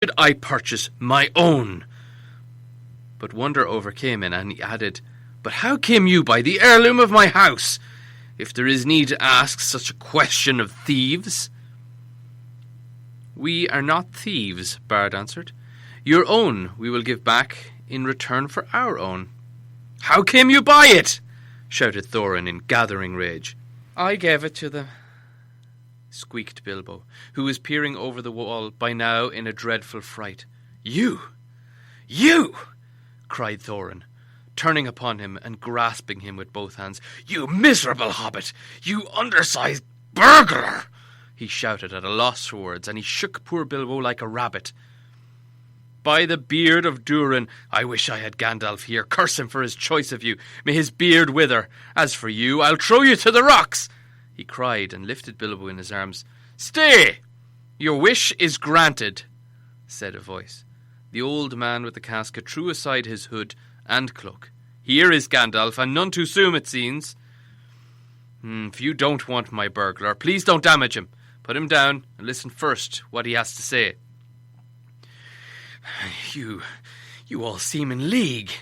Did I purchase my own?" But wonder overcame him, and he added, "But how came you by the heirloom of my house, if there is need to ask such a question of thieves?" "We are not thieves," Bard answered. "Your own we will give back in return for our own." "How came you by it?" shouted Thorin in gathering rage. "I gave it to them," squeaked Bilbo, who was peering over the wall by now in a dreadful fright. You! Cried Thorin, turning upon him and grasping him with both hands. "You miserable hobbit! You undersized burglar!" he shouted at a loss for words, and he shook poor Bilbo like a rabbit. "By the beard of Durin, I wish I had Gandalf here. Curse him for his choice of you. May his beard wither. As for you, I'll throw you to the rocks!" he cried, and lifted Bilbo in his arms. "Stay! Your wish is granted," said a voice. The old man with the casket threw aside his hood and cloak. "Here is Gandalf, and none too soon, it seems. If you don't want my burglar, please don't damage him. Put him down and listen first what he has to say." You all seem in league,"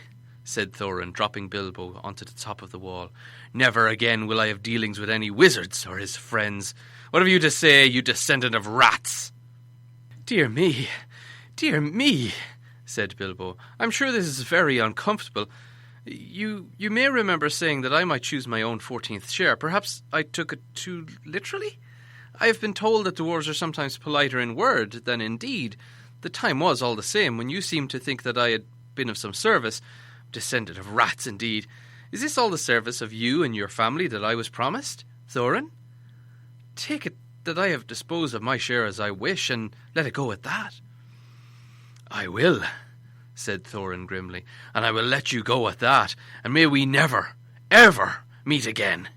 said Thorin, dropping Bilbo onto the top of the wall. "Never again will I have dealings with any wizards or his friends. What have you to say, you descendant of rats?" Dear me, said Bilbo. "I'm sure this is very uncomfortable. You may remember saying that I might choose my own 14th share. Perhaps I took it too literally? I have been told that dwarves are sometimes politer in word than in deed. The time was all the same when you seemed to think that I had been of some service. Descendant of rats, indeed. Is this all the service of you and your family that I was promised, Thorin? Take it that I have disposed of my share as I wish, and let it go at that." "I will," said Thorin grimly, "and I will let you go at that, and may we never, ever meet again."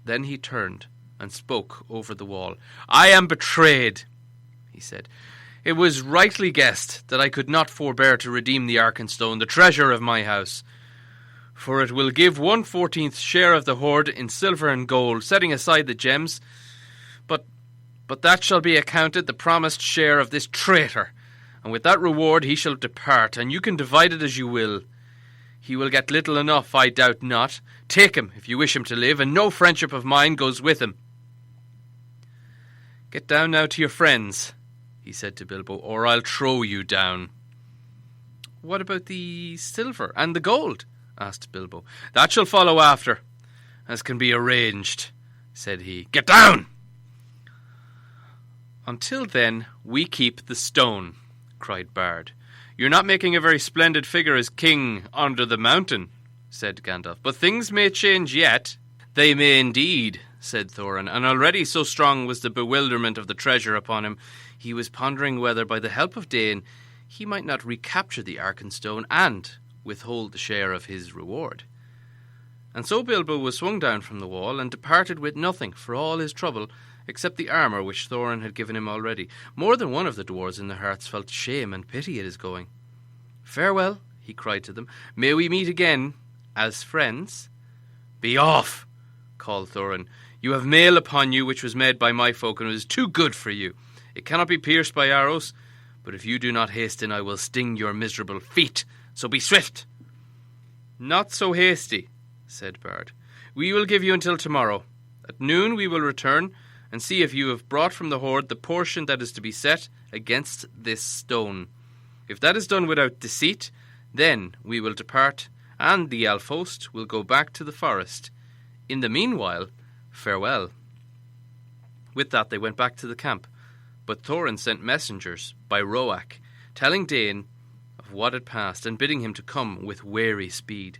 Then he turned and spoke over the wall. "I am betrayed," he said. "It was rightly guessed that I could not forbear to redeem the Arkenstone, the treasure of my house. For it will give 1/14th share of the hoard in silver and gold, setting aside the gems. But that shall be accounted the promised share of this traitor, and with that reward he shall depart, and you can divide it as you will. He will get little enough, I doubt not. Take him, if you wish him to live, and no friendship of mine goes with him. Get down now to your friends," he said to Bilbo, "or I'll throw you down." "What about the silver and the gold?" asked Bilbo. "That shall follow after, as can be arranged," said he. "Get down!" "Until then, we keep the stone," cried Bard. "You're not making a very splendid figure as king under the mountain," said Gandalf, "but things may change yet." "They may indeed," said Thorin, and already so strong was the bewilderment of the treasure upon him, he was pondering whether, by the help of Dain, he might not recapture the Arkenstone and withhold the share of his reward. And so Bilbo was swung down from the wall and departed with nothing for all his trouble except the armour which Thorin had given him already. More than one of the dwarves in their hearts felt shame and pity at his going. "Farewell," he cried to them. "May we meet again as friends?" "Be off," called Thorin. "You have mail upon you which was made by my folk, and it is too good for you. It cannot be pierced by arrows, but if you do not hasten I will sting your miserable feet, so be swift." "Not so hasty," said Bard. "We will give you until tomorrow. At noon we will return and see if you have brought from the hoard the portion that is to be set against this stone. If that is done without deceit, then we will depart, and the elf host will go back to the forest. In the meanwhile, farewell." With that they went back to the camp, but Thorin sent messengers by Roak, telling Dain of what had passed, and bidding him to come with wary speed.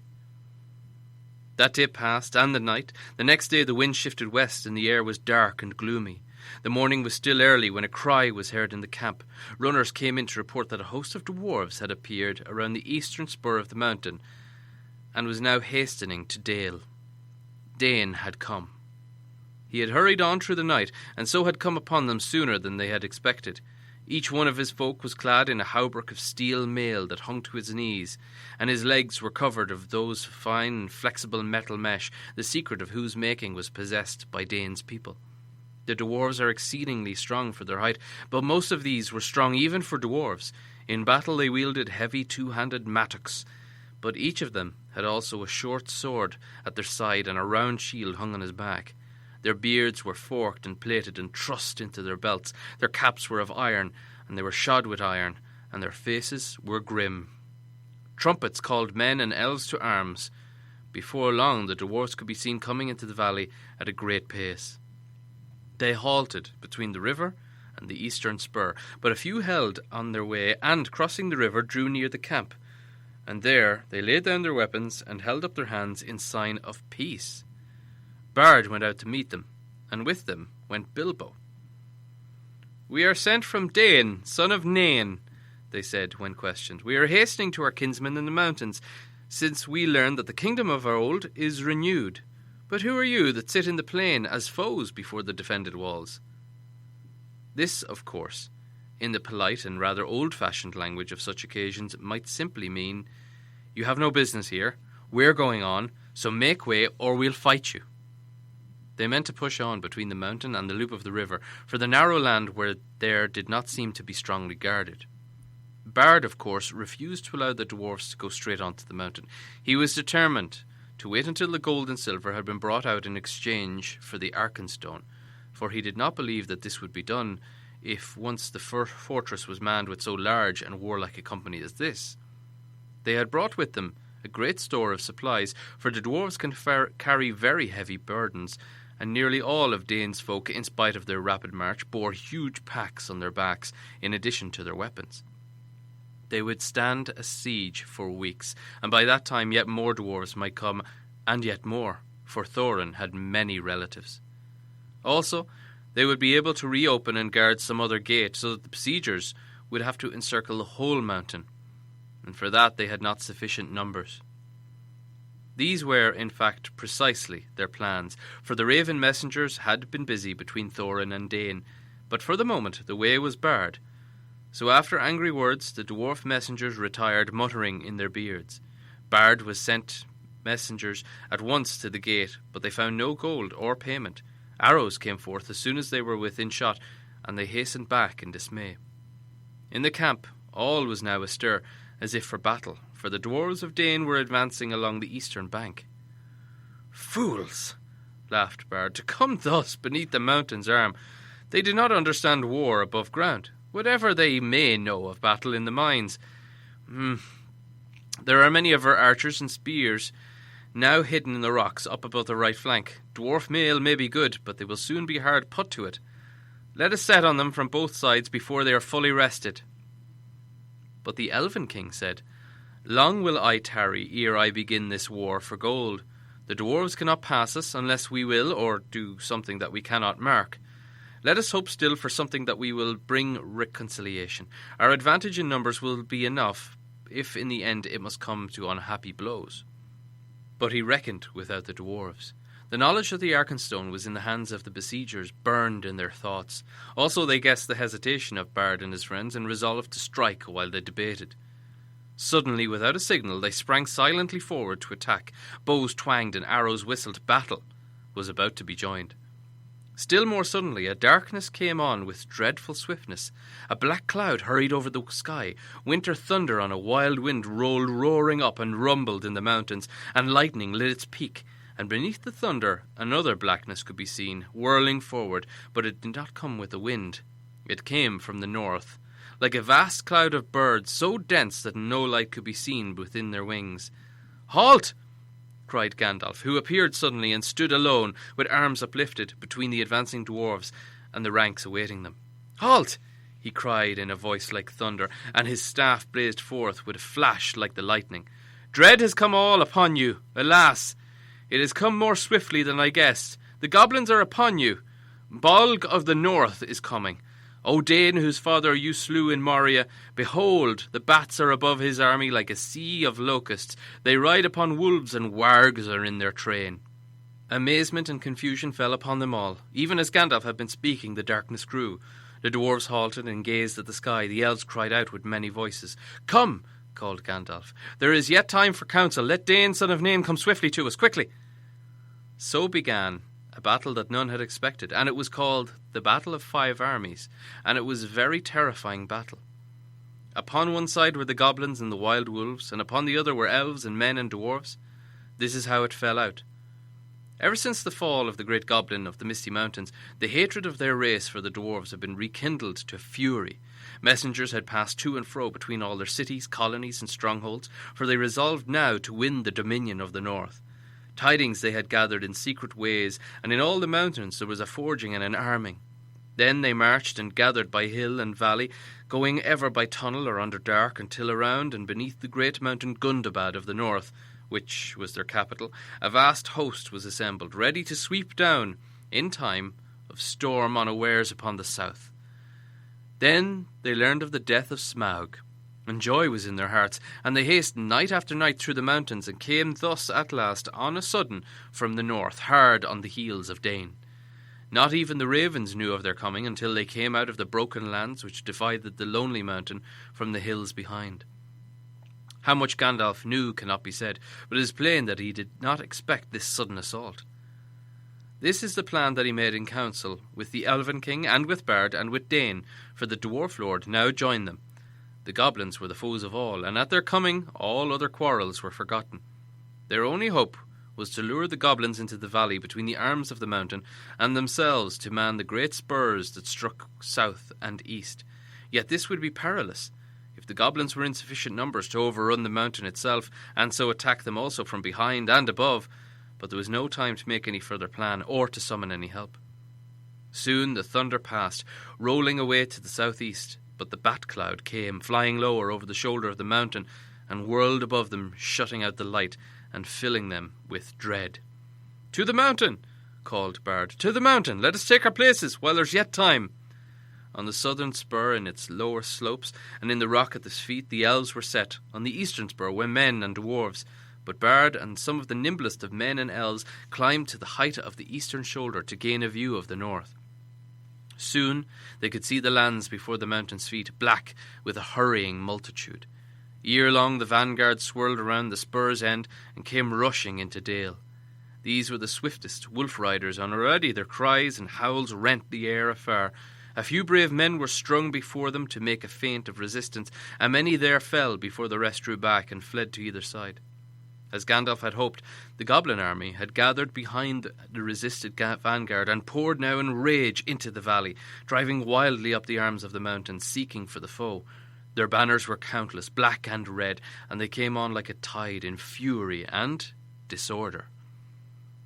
That day passed, and the night. The next day the wind shifted west, and the air was dark and gloomy. The morning was still early when a cry was heard in the camp. Runners came in to report that a host of dwarves had appeared around the eastern spur of the mountain, and was now hastening to Dale. Dain had come. He had hurried on through the night, and so had come upon them sooner than they had expected. Each one of his folk was clad in a hauberk of steel mail that hung to his knees, and his legs were covered of those fine and flexible metal mesh, the secret of whose making was possessed by Dain's people. The dwarves are exceedingly strong for their height, but most of these were strong even for dwarves. In battle they wielded heavy two-handed mattocks, but each of them had also a short sword at their side and a round shield hung on his back. Their beards were forked and plaited and thrust into their belts. Their caps were of iron, and they were shod with iron, and their faces were grim. Trumpets called men and elves to arms. Before long the dwarves could be seen coming into the valley at a great pace. They halted between the river and the eastern spur, but a few held on their way, and, crossing the river, drew near the camp. And there they laid down their weapons and held up their hands in sign of peace. Bard went out to meet them, and with them went Bilbo. "We are sent from Dane, son of Nain," they said when questioned. "We are hastening to our kinsmen in the mountains, since we learn that the kingdom of our old is renewed. But who are you that sit in the plain as foes before the defended walls?" This, of course, in the polite and rather old-fashioned language of such occasions, might simply mean, "You have no business here, we're going on, so make way or we'll fight you." They meant to push on between the mountain and the loop of the river, for the narrow land where there did not seem to be strongly guarded. Bard, of course, refused to allow the dwarfs to go straight on to the mountain. He was determined to wait until the gold and silver had been brought out in exchange for the Arkenstone, for he did not believe that this would be done if once the fortress was manned with so large and warlike a company as this. They had brought with them a great store of supplies, for the dwarves can carry very heavy burdens, and nearly all of Dane's folk, in spite of their rapid march, bore huge packs on their backs in addition to their weapons. They would stand a siege for weeks, and by that time yet more dwarves might come, and yet more, for Thorin had many relatives. Also, they would be able to reopen and guard some other gate, so that the besiegers would have to encircle the whole mountain, and for that they had not sufficient numbers. These were, in fact, precisely their plans, for the raven messengers had been busy between Thorin and Dane, but for the moment the way was barred. So after angry words, the dwarf messengers retired, muttering in their beards. Bard was sent messengers at once to the gate, but they found no gold or payment. Arrows came forth as soon as they were within shot, and they hastened back in dismay. In the camp all was now astir, as if for battle, for the dwarves of Dane were advancing along the eastern bank. "Fools!" laughed Bard, "to come thus beneath the mountain's arm. They do not understand war above ground, whatever they may know of battle in the mines. There are many of our archers and spears now hidden in the rocks up above the right flank. Dwarf mail may be good, but they will soon be hard put to it. Let us set on them from both sides before they are fully rested." But the Elven King said, "Long will I tarry ere I begin this war for gold. The dwarves cannot pass us unless we will, or do something that we cannot mark. Let us hope still for something that we will bring reconciliation. Our advantage in numbers will be enough, if in the end it must come to unhappy blows." But he reckoned without the dwarves. The knowledge of the Arkenstone was in the hands of the besiegers, burned in their thoughts. Also they guessed the hesitation of Bard and his friends, and resolved to strike while they debated. Suddenly, without a signal, they sprang silently forward to attack. Bows twanged and arrows whistled. Battle was about to be joined. Still more suddenly, a darkness came on with dreadful swiftness. A black cloud hurried over the sky. Winter thunder on a wild wind rolled roaring up and rumbled in the mountains, and lightning lit its peak. And beneath the thunder another blackness could be seen, whirling forward, but it did not come with the wind. It came from the north, like a vast cloud of birds, so dense that no light could be seen within their wings. "Halt!" cried Gandalf, who appeared suddenly and stood alone, with arms uplifted, between the advancing dwarves and the ranks awaiting them. "Halt!" he cried in a voice like thunder, and his staff blazed forth with a flash like the lightning. "Dread has come all upon you, alas! It has come more swiftly than I guessed. The goblins are upon you. Bolg of the North is coming. O Dane, whose father you slew in Moria, behold, the bats are above his army like a sea of locusts. They ride upon wolves, and wargs are in their train." Amazement and confusion fell upon them all. Even as Gandalf had been speaking, the darkness grew. The dwarves halted and gazed at the sky. The elves cried out with many voices. "Come!" called Gandalf. "There is yet time for counsel. Let Dane, son of Nain, come swiftly to us, quickly." So began a battle that none had expected, and it was called the Battle of Five Armies, and it was a very terrifying battle. Upon one side were the goblins and the wild wolves, and upon the other were elves and men and dwarves. This is how it fell out. Ever since the fall of the great goblin of the Misty Mountains, the hatred of their race for the dwarves had been rekindled to fury. Messengers had passed to and fro between all their cities, colonies, and strongholds, for they resolved now to win the dominion of the north. Tidings they had gathered in secret ways, and in all the mountains there was a forging and an arming. Then they marched and gathered by hill and valley, going ever by tunnel or under dark, until around and beneath the great mountain Gundabad of the north, which was their capital, a vast host was assembled, ready to sweep down, in time of storm unawares upon the south. Then they learned of the death of Smaug, and joy was in their hearts, and they hastened night after night through the mountains, and came thus at last on a sudden from the north, hard on the heels of Dane. Not even the ravens knew of their coming until they came out of the broken lands which divided the lonely mountain from the hills behind. How much Gandalf knew cannot be said, but it is plain that he did not expect this sudden assault. This is the plan that he made in council with the Elven King and with Bard and with Dane, for the Dwarf Lord now joined them. The goblins were the foes of all, and at their coming all other quarrels were forgotten. Their only hope was to lure the goblins into the valley between the arms of the mountain, and themselves to man the great spurs that struck south and east. Yet this would be perilous. If the goblins were in sufficient numbers to overrun the mountain itself, and so attack them also from behind and above, but there was no time to make any further plan, or to summon any help. Soon the thunder passed, rolling away to the southeast, but the bat cloud came, flying lower over the shoulder of the mountain, and whirled above them, shutting out the light, and filling them with dread. "To the mountain!" called Bard. "To the mountain! Let us take our places, while there's yet time!" On the southern spur in its lower slopes, and in the rock at its feet, the elves were set. On the eastern spur were men and dwarves, but Bard and some of the nimblest of men and elves climbed to the height of the eastern shoulder to gain a view of the north. Soon they could see the lands before the mountain's feet, black with a hurrying multitude. Ere long the vanguard swirled around the spur's end and came rushing into Dale. These were the swiftest wolf riders, and already their cries and howls rent the air afar. A few brave men were strung before them to make a feint of resistance, and many there fell before the rest drew back and fled to either side. As Gandalf had hoped, the goblin army had gathered behind the resisted vanguard and poured now in rage into the valley, driving wildly up the arms of the mountain, seeking for the foe. Their banners were countless, black and red, and they came on like a tide in fury and disorder.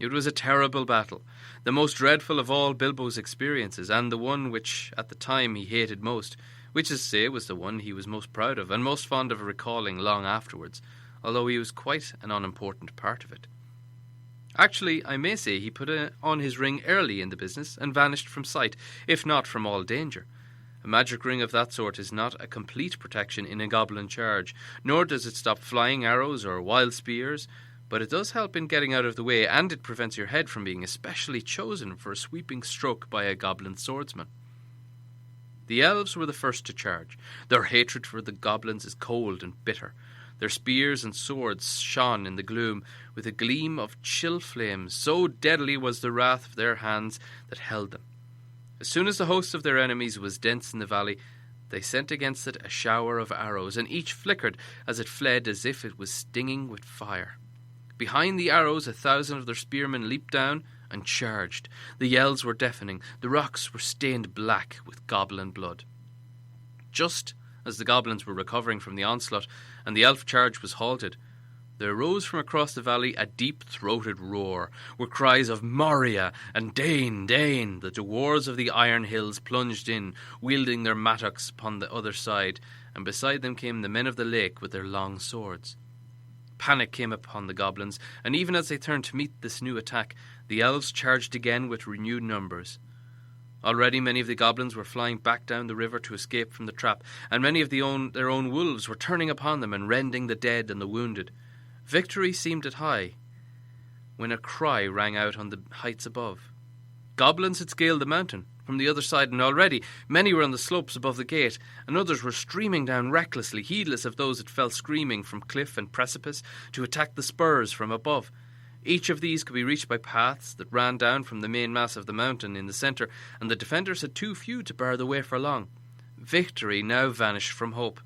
It was a terrible battle, the most dreadful of all Bilbo's experiences, and the one which at the time he hated most, which is to say was the one he was most proud of and most fond of recalling long afterwards, although he was quite an unimportant part of it. Actually, I may say he put on his ring early in the business and vanished from sight, if not from all danger. A magic ring of that sort is not a complete protection in a goblin charge, nor does it stop flying arrows or wild spears, but it does help in getting out of the way, and it prevents your head from being especially chosen for a sweeping stroke by a goblin swordsman. The elves were the first to charge. Their hatred for the goblins is cold and bitter. Their spears and swords shone in the gloom with a gleam of chill flames. So deadly was the wrath of their hands that held them. As soon as the host of their enemies was dense in the valley, they sent against it a shower of arrows, and each flickered as it fled as if it was stinging with fire. Behind the arrows 1,000 of their spearmen leaped down and charged. The yells were deafening. The rocks were stained black with goblin blood. Just as the goblins were recovering from the onslaught and the elf charge was halted, there arose from across the valley a deep-throated roar, with cries of "Moria" and "Dane, Dane!" The dwarves of the Iron Hills plunged in, wielding their mattocks upon the other side, and beside them came the men of the lake with their long swords. Panic came upon the goblins, and even as they turned to meet this new attack, the elves charged again with renewed numbers. Already many of the goblins were flying back down the river to escape from the trap, and many of their own wolves were turning upon them and rending the dead and the wounded. Victory seemed at high, when a cry rang out on the heights above. Goblins had scaled the mountain from the other side, and already many were on the slopes above the gate, and others were streaming down recklessly, heedless of those that fell screaming from cliff and precipice, to attack the spurs from above. Each of these could be reached by paths that ran down from the main mass of the mountain in the centre, and the defenders had too few to bar the way for long. Victory now vanished from hope.